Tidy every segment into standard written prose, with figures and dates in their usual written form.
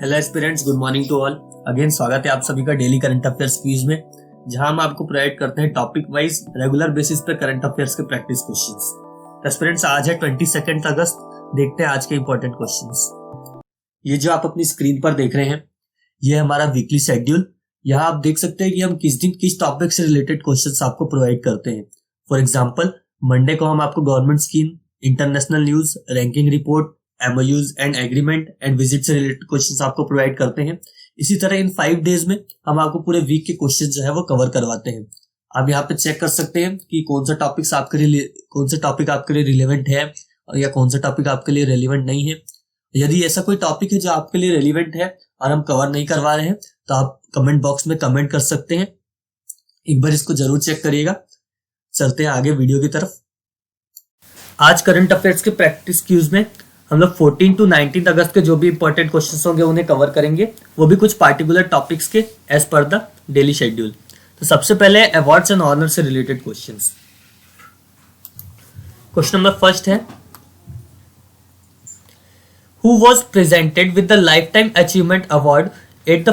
Hello aspirants, good morning to all. Again स्वागत है आप सभी का डेली करंट अफेयर्स क्विज में, जहां हम आपको प्रोवाइड करते हैं टॉपिक वाइज रेगुलर बेसिस पे करंट अफेयर्स के प्रैक्टिस क्वेश्चंस। एस्पिरेंट्स, आज है 22 अगस्त। देखते हैं आज के इंपॉर्टेंट क्वेश्चंस। ये जो आप अपनी स्क्रीन पर देख रहे हैं, ये हमारा वीकली शेड्यूल। यहाँ आप देख सकते हैं कि हम किस दिन किस टॉपिक से रिलेटेड क्वेश्चंस आपको प्रोवाइड करते हैं। फॉर एग्जाम्पल, मंडे को हम आपको government scheme, international news, ranking report, MOUs and agreement and visit से रिलेटेड क्वेश्चंस आपको प्रोवाइड करते हैं। इसी तरह इन 5 डेज में हम आपको पूरे वीक के क्वेश्चंस जो है वो कवर करवाते हैं। आप यहाँ पे चेक कर सकते हैं कि कौन सा टॉपिक आपके लिए रिलेवेंट है या कौन सा टॉपिक आपके लिए रेलिवेंट नहीं है। यदि ऐसा कोई टॉपिक है जो आपके लिए रेलिवेंट है और हम कवर नहीं करवा रहे हैं, तो आप कमेंट बॉक्स में कमेंट कर सकते हैं। एक बार इसको जरूर चेक करिएगा। चलते हैं आगे वीडियो की तरफ। आज करंट अफेयर्स के प्रैक्टिस क्यूज में हम लोग 14 to 19 अगस्त के जो भी इंपॉर्टेंट क्वेश्चंस होंगे उन्हें कवर करेंगे, वो भी कुछ पार्टिकुलर टॉपिक्स के as per the daily schedule. तो सबसे पहले अवार्ड्स एंड ऑनर से related questions. Question number first है, who was presented with the lifetime achievement award at the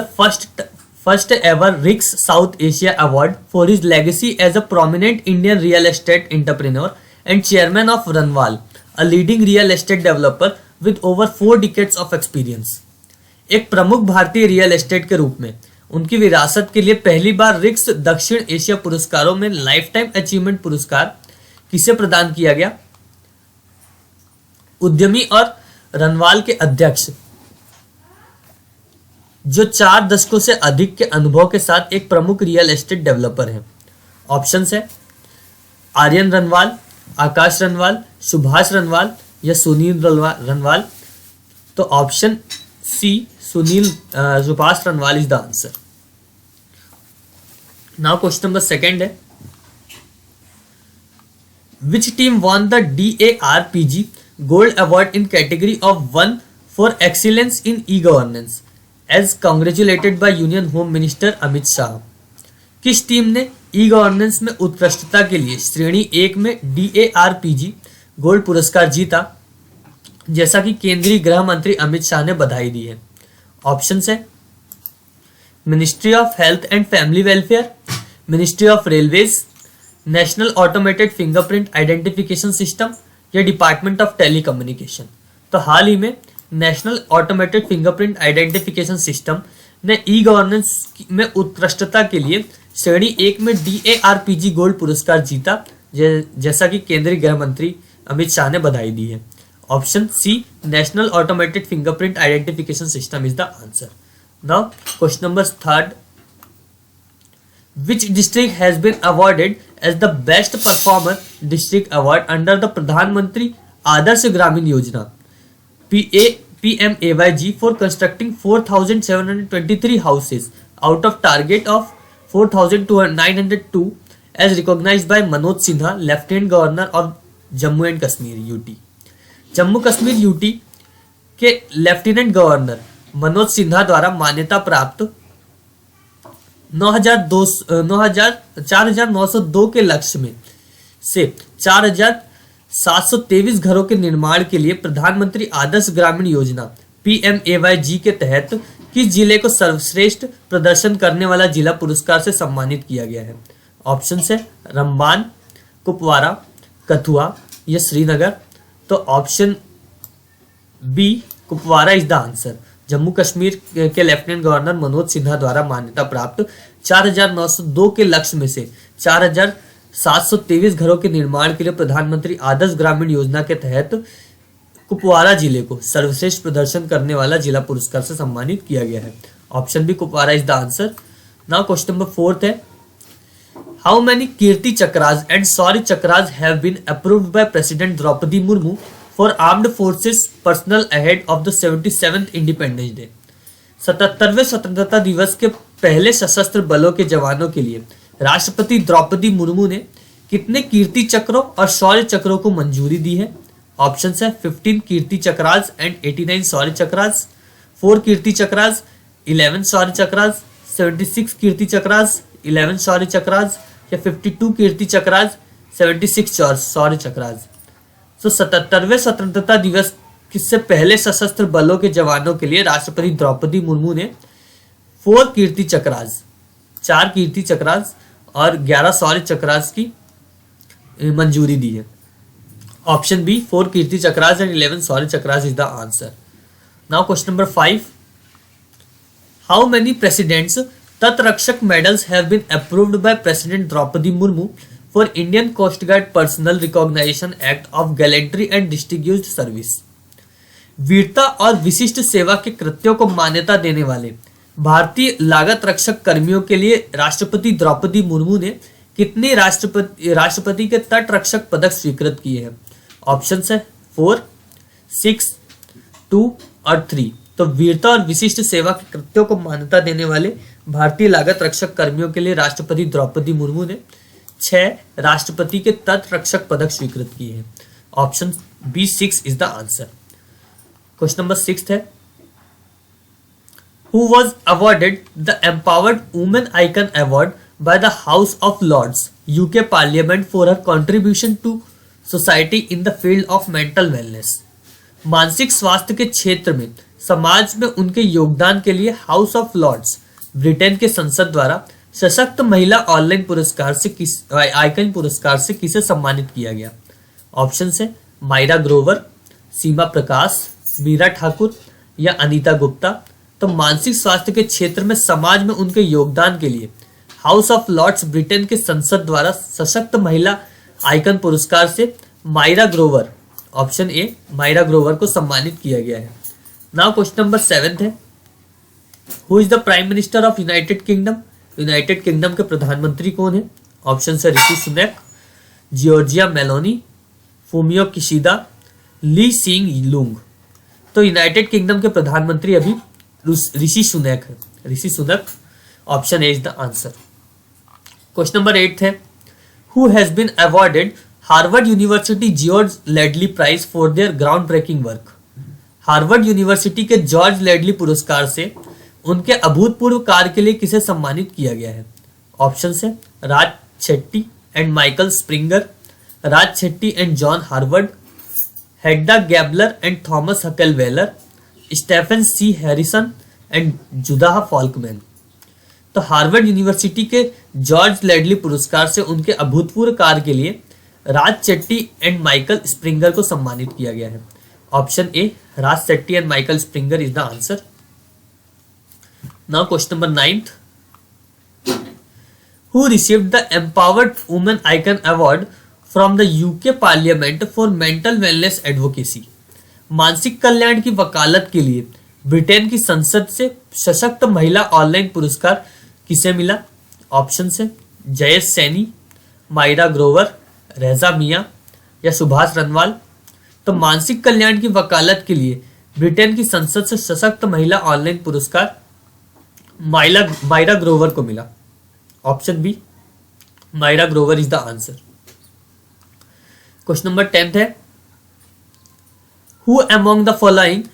first ever RICS South Asia award for his legacy as a prominent Indian real estate entrepreneur and chairman of Runwal, a leading real estate developer with over 4 decades of experience। एक प्रमुख भारतीय real estate के रूप में उनकी विरासत के लिए पहली बार रिक्स दक्षिण एशिया पुरस्कारों में लाइफ टाइम अचीवमेंट पुरस्कार किसे प्रदान किया गया? उद्यमी और रनवाल के अध्यक्ष, जो 4 दशकों से अधिक के अनुभव के साथ एक प्रमुख रियल एस्टेट डेवलपर हैं। ऑप्शंस है आर्यन रनवाल, आकाश रनवाल, सुभाष रनवाल या सुनील रनवाल। तो option C Subhash Runwal is the answer. Now question number second है, which team won the DARPG gold award in category of 1 for excellence in e governance as congratulated by union home minister Amit Shah? किस टीम ने e governance में उत्कृष्टता के लिए श्रेणी 1 में DARPG गोल्ड पुरस्कार जीता, जैसा कि केंद्रीय गृह मंत्री अमित शाह ने बधाई दी है? ऑप्शन है ministry of health and family welfare, ministry of railways, national automated fingerprint identification system या डिपार्टमेंट ऑफ टेलीकम्युनिकेशन। तो हाल ही में national automated fingerprint identification system ने ई गवर्नेंस में उत्कृष्टता के लिए श्रेणी 1 में DARPG गोल्ड पुरस्कार जीता, जैसा कि केंद्रीय गृह मंत्री अमित शाह ने बधाई दी है। Option C national automated fingerprint identification system is the answer. Now question number third, which district has been awarded as the best performer district award under the Pradhan Mantri Adarsh Gramin Yojana PMAYG for constructing 4723 houses out of target of 4902 as recognised by Manoj Sinha, lieutenant governor of Jammu and Kashmir UT। Jammu Kashmir UT के lieutenant governor Manoj Sinha द्वारा मान्यता प्राप्त 4902 के लक्ष्य में से 4723 घरों के निर्माण के लिए प्रधानमंत्री आदर्श ग्रामीण योजना PMAYG के तहत किस जिले को सर्वश्रेष्ठ प्रदर्शन करने वाला जिला पुरस्कार से सम्मानित किया गया है? ऑप्शन है रंबान, कुपवारा, कथुआ या श्रीनगर। तो option B Kupwara is the answer. Jammu Kashmir के लेफ्टिनेंट गवर्नर मनोज सिन्हा द्वारा मान्यता प्राप्त 4902 के लक्ष्य में से 4723 घरों के निर्माण के लिए प्रधानमंत्री आदर्श ग्रामीण योजना के तहत कुपवारा जिले को सर्वश्रेष्ठ प्रदर्शन करने वाला जिला पुरस्कार से सम्मानित किया गया है। Option B Kupwara is the answer. Now question number fourth है, how many Kirti Chakras and Shaurya Chakras have been approved by president Droupadi Murmu for armed forces personnel ahead of the 77th Independence Day? 77वें स्वतंत्रता दिवस के पहले सशस्त्र बलों के जवानों के लिए राष्ट्रपति द्रौपदी मुर्मू ने कितने कीर्ति चक्रों और शौर्य चक्रों को मंजूरी दी है? ऑप्शन है 15 कीर्ति चक्रास एंड 89 शौर्य चक्रास, 4 कीर्ति चक्रास, 11 शौर्य चक्रास, 76 कीर्ति चक्रास, 11 शौर्य चक्रास या 52 कीर्ति चक्रास, 76 शौर्य चक्रास। तो 77वें स्वतंत्रता दिवस किससे पहले सशस्त्र बलों के जवानों के लिए राष्ट्रपति द्रौपदी मुर्मू ने 4 कीर्ति चक्रास, 4 कीर्ति चक्रास और 11 शौर्य चक्रास की मंजूरी दी है? Option B 4 Kirti Chakras and 11 Shaurya Chakras is the answer. Now question number 5, how many presidents Tatrakshak medals have been approved by president Droupadi Murmu for Indian coast guard personnel recognition act of gallantry and distinguished service? वीरता और विशिष्ट सेवा के कृत्यों को मान्यता देने वाले भारतीय लागत रक्षक कर्मियों के लिए राष्ट्रपति द्रौपदी मुर्मू ने कितने राष्ट्रपति के तट रक्षक पदक स्वीकृत किए हैं? ऑप्शन है 4, 6, 2 और 3। तो वीरता और विशिष्ट सेवा के कृत्यों को मान्यता देने वाले भारतीय लागत रक्षक कर्मियों के लिए राष्ट्रपति द्रौपदी मुर्मू ने 6 राष्ट्रपति के तट रक्षक पदक स्वीकृत किए हैं। Option B 6 is the answer. Question number 6 है, who was awarded the Empowered Women Icon Award by the House of Lords, UK Parliament for her contribution to society in the field of mental wellness? मानसिक स्वास्थ्य के क्षेत्र में समाज में उनके योगदान के लिए हाउस ऑफ लॉर्ड्स ब्रिटेन के संसद द्वारा सशक्त महिला ऑनलाइन पुरस्कार से आइकन पुरस्कार से किसे सम्मानित किया गया? ऑप्शन है मायरा ग्रोवर, सीमा प्रकाश, मीरा ठाकुर या अनीता गुप्ता। तो मानसिक स्वास्थ्य के क्षेत्र में समाज में उनके योगदान के लिए हाउस ऑफ लॉर्ड्स ब्रिटेन के संसद द्वारा सशक्त महिला आइकन पुरस्कार से मायरा ग्रोवर, ऑप्शन ए मायरा ग्रोवर को सम्मानित किया गया है। नाउ क्वेश्चन नंबर 7 है, who is the prime minister of United Kingdom? United Kingdom के प्रधानमंत्री कौन है? ऑप्शन है Rishi Sunak, Giorgia Meloni, Fumio Kishida, Lee Hsien Loong. तो यूनाइटेड किंगडम के प्रधानमंत्री अभी ऋषि सुनैक है, Rishi Sunak. Option A is the answer. Question number 8 है, who has been awarded Harvard University George Ledley prize for their groundbreaking work? Harvard University के George Ledley पुरस्कार से उनके अभूतपूर्व कार्य के लिए किसे सम्मानित किया गया है? ऑप्शन है Raj Shetty and Michael Springer, Raj Shetty and John Harvard, Hedda Gabler and Thomas Hakalweller, Stephen C Harrison and Judah Folkman. तो हार्वर्ड यूनिवर्सिटी के जॉर्ज लेडली पुरस्कार से उनके अभूतपूर्व कार्य के लिए Raj Shetty and Michael Springer को सम्मानित किया गया है। Option A Raj Shetty and Michael Springer is the answer. Now question number 9, who received the empowered women icon award from the UK parliament for mental wellness advocacy? मानसिक कल्याण की वकालत के लिए ब्रिटेन की संसद से सशक्त महिला ऑनलाइन पुरस्कार किसे मिला? ऑप्शन है जयेश सैनी, मायरा ग्रोवर, रेजा मिया या सुभाष रनवाल। तो मानसिक कल्याण की वकालत के लिए ब्रिटेन की संसद से सशक्त महिला ऑनलाइन पुरस्कार मायरा ग्रोवर को मिला। Option B Myra Grover is the answer. Question number 10 है, who among the following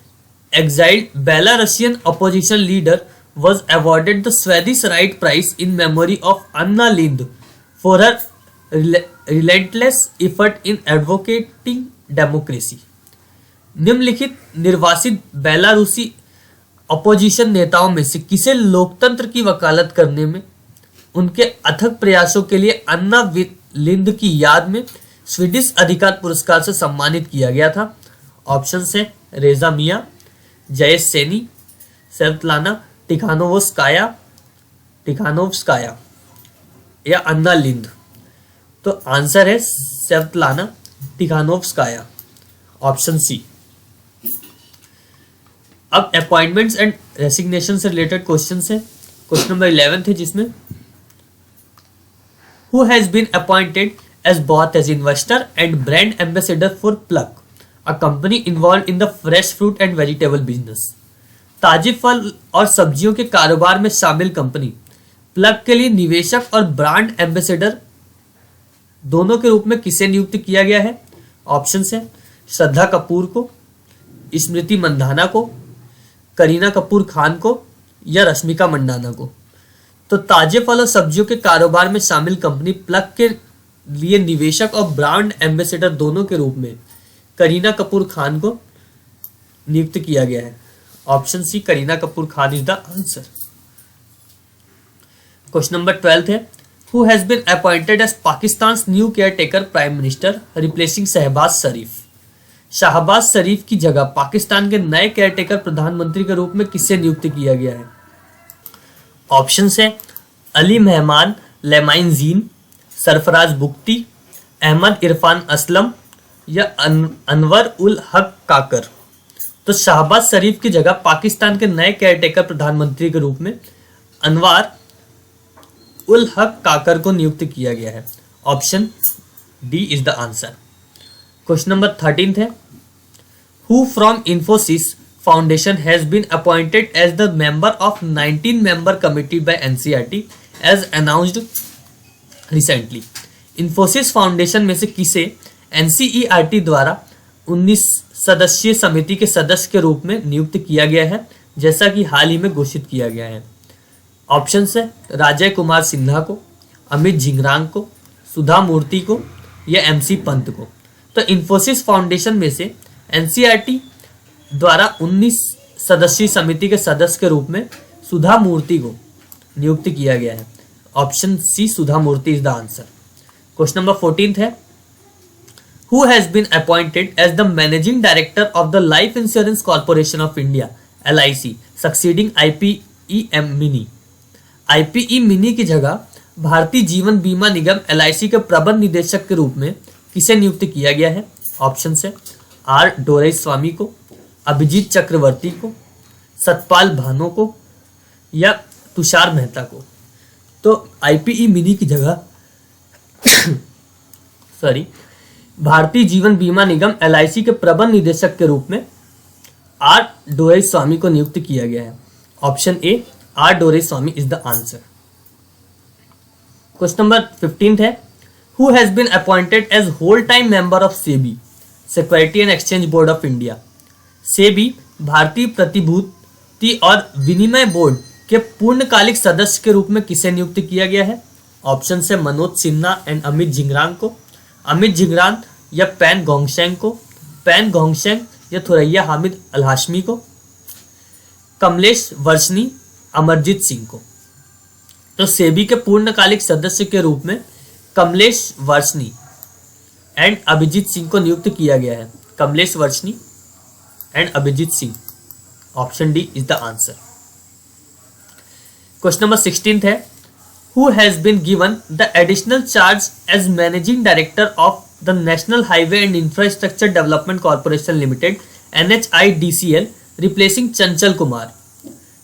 exiled Belarusian opposition leader was awarded the Swedish Right Prize in memory of Anna Lindh for her relentless effort in advocating democracy? निम्नलिखित निर्वासित बेलारूसी opposition नेताओं में से किसे लोकतंत्र की वकालत करने में उनके अथक प्रयासों के लिए अन्ना लिंद की याद में स्वीडिश अधिकार पुरस्कार से सम्मानित किया गया था? ऑप्शन है रेजा मिया, जयेश सैनी, सेवतलाना टिखानोवस्काया या अन्ना लिंद। तो आंसर है सेवतलाना टिखानोवस्काया, ऑप्शन सी। अब अपॉइंटमेंट्स एंड रेसिग्नेशन से रिलेटेड क्वेश्चन है। क्वेश्चन नंबर 11 है जिसमें who has been appointed as both as investor and brand ambassador for Pluckk, a company involved in the fresh fruit and vegetable business? ताजे फल और सब्जियों के कारोबार में शामिल कंपनी प्लग के लिए निवेशक और ब्रांड एम्बेसडर दोनों के रूप में किसे नियुक्त किया गया है? ऑप्शन है श्रद्धा कपूर को, स्मृति मंधाना को, करीना कपूर खान को या रश्मिका मंडाना को। तो ताजे फल और सब्जियों के कारोबार में शामिल कंपनी प्लग के लिए निवेशक और ब्रांड एम्बेसडर दोनों के रूप में करीना कपूर खान को नियुक्त किया गया है? Option C Kareena Kapoor Khan is the answer. Question number 12 है, who has been appointed as Pakistan new caretaker prime minister replacing Shehbaz Sharif? Shahbaz Sharif की जगह पाकिस्तान के नए केयरटेकर प्रधानमंत्री के रूप में किसे नियुक्त किया गया है? ऑप्शन है अली मेहमान लेमाइनजीन, सरफराज बुख्ती, अहमद इरफान असलम या अनवर उल हक काकर। तो शाहबाज शरीफ की जगह पाकिस्तान के नए केयरटेकर प्रधानमंत्री के रूप में अनवर उल हक काकर को नियुक्त किया गया है। Option D is the answer. Question number 13 है, who from Infosys Foundation has been appointed as the member of 19 member committee by NCERT as announced recently? Infosys Foundation में से किसे एनसीईआरटी द्वारा 19 सदस्यीय समिति के सदस्य के रूप में नियुक्त किया गया है, जैसा कि हाल ही में घोषित किया गया है? ऑप्शन है राजय कुमार सिन्हा को, अमित झिंगरांग को, सुधा मूर्ति को या एमसी पंत को। तो इंफोसिस फाउंडेशन में से एनसीईआरटी द्वारा 19 सदस्यीय समिति के सदस्य के रूप में सुधा मूर्ति को नियुक्त किया गया है। Option C Sudha Murty is the answer. Question number 14 है, who has been appointed as the managing director of the Life Insurance Corporation of India LIC succeeding IPEM Mini? IPE Mini की जगह भारतीय जीवन बीमा निगम LIC के प्रबंध निदेशक के रूप में किसे नियुक्त किया गया है? ऑप्शन है R डोराईस्वामी को, अभिजीत चक्रवर्ती को, सतपाल भानो को या तुषार मेहता को। तो IPE मिनी की जगह भारतीय जीवन बीमा निगम LIC के प्रबंध निदेशक के रूप में R डोराईस्वामी को नियुक्त किया गया है। Option A R Doraiswamy is the answer. Question number 15 है, who has been appointed as whole time member of SEBI securities and exchange board of India? SEBI भारतीय प्रतिभूति और विनिमय बोर्ड के पूर्णकालिक सदस्य के रूप में किसे नियुक्त किया गया है? ऑप्शन से मनोज सिन्हा एंड अमित झिंगरांग को, अमित झिंगरांग या पैन गोंगशेंग को, पैन गोंगशेंग या थुरैया हामिद अल हाशमी को, कमलेश वर्षनी, अमरजीत सिंह को। तो सेबी के पूर्णकालिक सदस्य के रूप में कमलेश वर्षनी एंड अभिजीत सिंह को नियुक्त किया गया है। Kamlesh Varshney and Abhijeet Singh, option D is the answer. Question number 16 है, who has been given the additional charge as managing director of the national highway and infrastructure development corporation limited NHIDCL replacing Chanchal Kumar?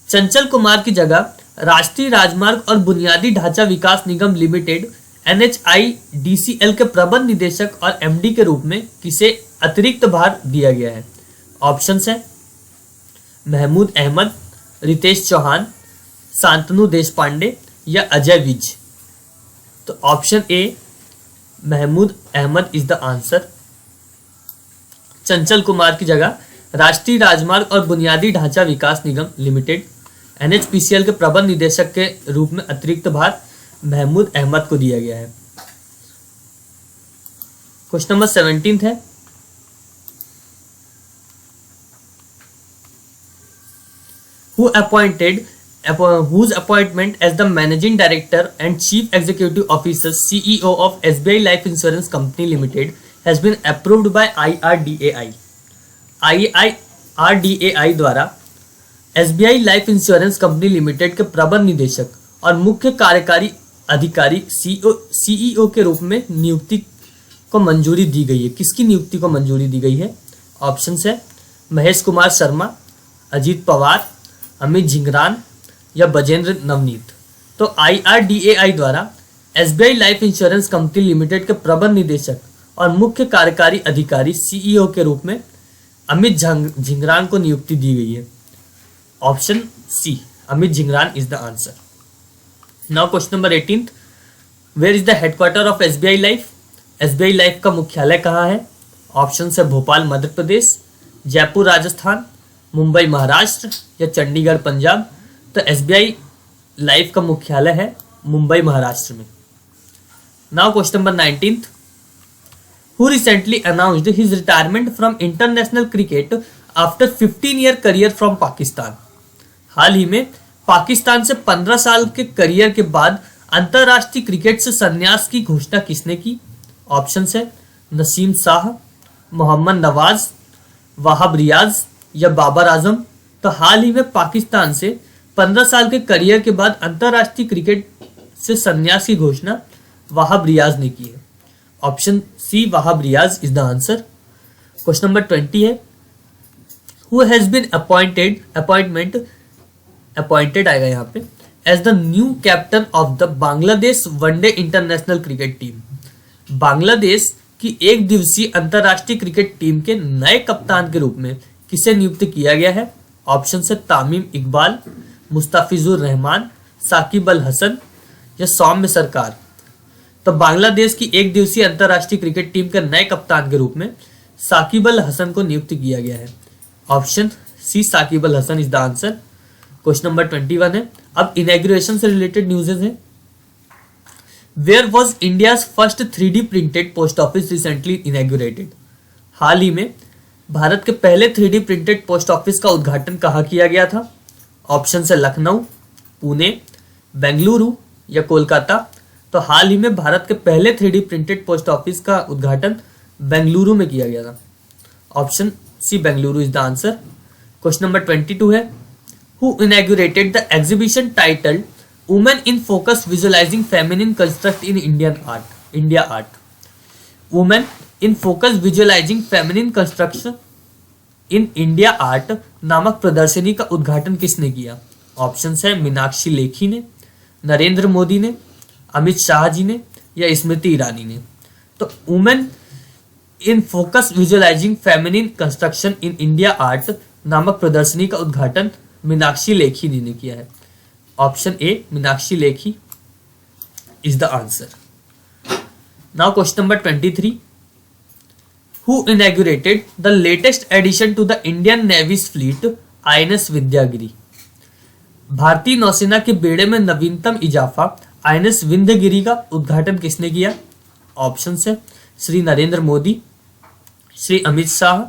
चंचल कुमार की जगह राष्ट्रीय राजमार्ग और बुनियादी ढांचा विकास निगम लिमिटेड NHIDCL के प्रबंध निदेशक और MD के रूप में किसे अतिरिक्त भार दिया गया है? ऑप्शन है महमूद अहमद, रितेश चौहान, शांतनु देशपांडे या अजय विज। तो option A Mahmood Ahmed is the answer. Chanchal Kumar की जगह राष्ट्रीय राजमार्ग और बुनियादी ढांचा विकास निगम लिमिटेड NHPCL के प्रबंध निदेशक के रूप में अतिरिक्त भार महमूद अहमद को दिया गया है। क्वेश्चन नंबर 17 है, whose appointment as the managing director and chief executive officer CEO of SBI Life Insurance Company Limited has been approved by IRDAI? IRDAI द्वारा SBI life insurance company limited के प्रबंध निदेशक और मुख्य कार्यकारी अधिकारी CEO के रूप में नियुक्ति को मंजूरी दी गई है। किसकी नियुक्ति को मंजूरी दी गई है? ऑप्शन है महेश कुमार शर्मा, अजीत पवार, अमित झिंगरान या बजेंद्र नवनीत। तो IRDAI द्वारा SBI life insurance company limited के प्रबंध निदेशक और मुख्य कार्यकारी अधिकारी CEO के रूप में अमित झिंगरान को नियुक्ति दी गई है। Option C Amit Jhingran is the answer. Now question number 18, where is the headquarter of SBI life? SBI life का मुख्यालय कहाँ है? ऑप्शन है भोपाल मध्य प्रदेश, जयपुर राजस्थान, मुंबई महाराष्ट्र या चंडीगढ़ पंजाब। तो SBI लाइफ का मुख्यालय है मुंबई महाराष्ट्र में। Now question number 19, who recently announced his retirement from international cricket after 15 year career from Pakistan. हाल ही में पाकिस्तान से 15 साल के करियर के बाद अंतरराष्ट्रीय क्रिकेट से संन्यास की घोषणा किसने की? ऑप्शन है नसीम शाह, मोहम्मद नवाज, वहाब रियाज या बाबर आजम। तो हाल ही में पाकिस्तान से 15 साल के करियर के बाद अंतरराष्ट्रीय क्रिकेट से संन्यास की घोषणा वहाब रियाज ने की है। Option C Wahab Riaz is the answer. Question number 20 है, हु हैज बीन अपॉइंटेड आएगा यहाँ पे as the new captain of the Bangladesh one day international cricket team. Bangladesh की एक दिवसीय अंतरराष्ट्रीय क्रिकेट टीम के नए कप्तान के रूप में किसे नियुक्त किया गया है? ऑप्शन से तामीम इकबाल, मुस्ताफिजुर रहमान, साकिब अल हसन या सौम्य सरकार। तो बांग्लादेश की एक दिवसीय अंतरराष्ट्रीय क्रिकेट टीम के नए कप्तान के रूप में साकिब अल हसन को नियुक्त किया गया है। Option C Shakib Al Hasan is the answer. Question number 21 है, अब इनॉग्रेशन से रिलेटेड न्यूज़ है। Where was India's first 3D printed post office recently inaugurated. हाल ही में भारत के पहले 3D प्रिंटेड पोस्ट ऑफिस का उद्घाटन कहाँ किया गया था? ऑप्शन है लखनऊ, पुणे, बेंगलुरु या कोलकाता। तो हाल ही में भारत के पहले 3D प्रिंटेड पोस्ट ऑफिस का उद्घाटन बेंगलुरु में किया गया था। Option C Bengaluru is the answer. Question number 22 है, who inaugurated the exhibition titled women in focus visualizing feminine construct in India art. Women in focus visualizing feminine construction in India art नामक प्रदर्शनी का उद्घाटन किसने किया? ऑप्शन है मीनाक्षी लेखी ने, नरेंद्र मोदी ने, अमित शाह जी ने या स्मृति ईरानी ने। तो women in focus visualizing feminine construction in India art नामक प्रदर्शनी का उद्घाटन मीनाक्षी लेखी ने किया है। Option A Meenakshi Lekhi is the answer. Now question number 23, who inaugurated the latest edition to the Indian navy's fleet INS Vindhyagiri. भारतीय नौसेना के बेड़े में नवीनतम इजाफा INS विंध्यगिरी का उद्घाटन किसने किया? ऑप्शन है श्री नरेंद्र मोदी, श्री अमित शाह,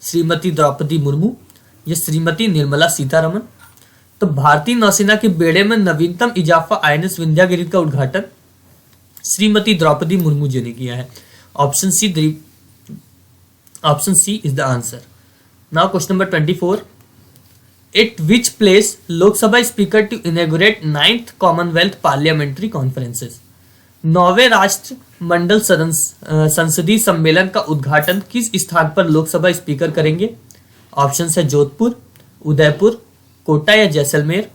श्रीमती द्रौपदी मुर्मू या श्रीमती निर्मला सीतारमन। तो भारतीय नौसेना के बेड़े में नवीनतम इजाफा INS विंध्यगिरी का उद्घाटन श्रीमती द्रौपदी मुर्मू जी ने किया है। Option C is the answer. Now question number 24, eight which place Lok Sabha speaker to inaugurate 9th Commonwealth parliamentary conferences. 9वें राष्ट्र मंडल संसदीय सम्मेलन का उद्घाटन किस स्थान पर लोकसभा स्पीकर करेंगे? ऑप्शन है जोधपुर, उदयपुर, कोटा या जैसलमेर।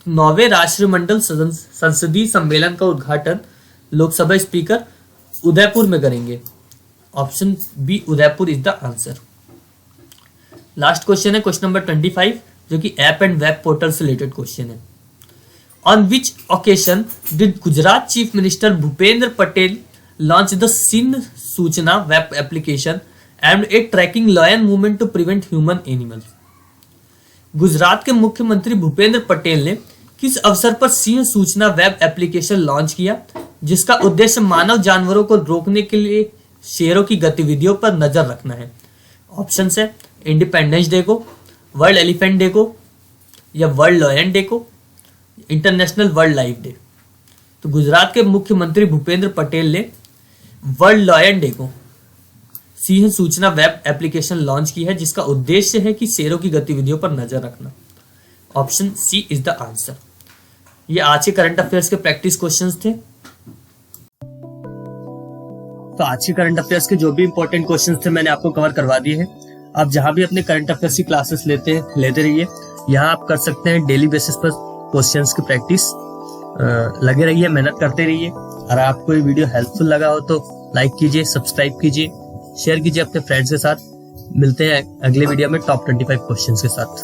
9वें राष्ट्रमंडल संसदीय सम्मेलन का उद्घाटन लोकसभा स्पीकर उदयपुर में करेंगे। Option B Udaipur is the answer. Last question है क्वेश्चन नंबर 25, जो कि ऐप एंड वेब पोर्टल से रिलेटेड क्वेश्चन है। On which occasion did Gujarat chief minister Bhupendra Patel launch the Sinh Suchna web application and a tracking lion movement to prevent human animals. Gujarat के मुख्यमंत्री भूपेंद्र पटेल ने किस अवसर पर सिंह सूचना वेब एप्लीकेशन लॉन्च किया, जिसका उद्देश्य मानव जानवरों को रोकने के लिए शेरों की गतिविधियों पर नजर रखना है? ऑप्शन है इंडिपेंडेंस डे को, वर्ल्ड एलिफेंट डे को या वर्ल्ड लायन डे को, इंटरनेशनल वर्ल्ड लाइफ डे। तो गुजरात के मुख्यमंत्री भूपेंद्र पटेल ने वर्ल्ड लायन डे को सिंह सूचना वेब एप्लीकेशन लॉन्च की है, जिसका उद्देश्य है कि शेरों की गतिविधियों पर नजर रखना। Option C is the answer. ये आज के करंट अफेयर्स के प्रैक्टिस क्वेश्चंस थे। तो आज के करंट अफेयर्स के जो भी इंपॉर्टेंट क्वेश्चंस थे मैंने आपको कवर करवा दिए हैं। आप जहां भी अपने करंट अफेयर्स की क्लासेस लेते रहिए। यहाँ आप कर सकते हैं डेली बेसिस पर क्वेश्चंस की प्रैक्टिस। लगे रहिए, मेहनत करते रहिए। अगर आपको ये वीडियो हेल्पफुल लगा हो तो लाइक कीजिए, सब्सक्राइब कीजिए, शेयर कीजिए अपने फ्रेंड्स के साथ। मिलते हैं अगले वीडियो में टॉप 25 क्वेश्चंस के साथ।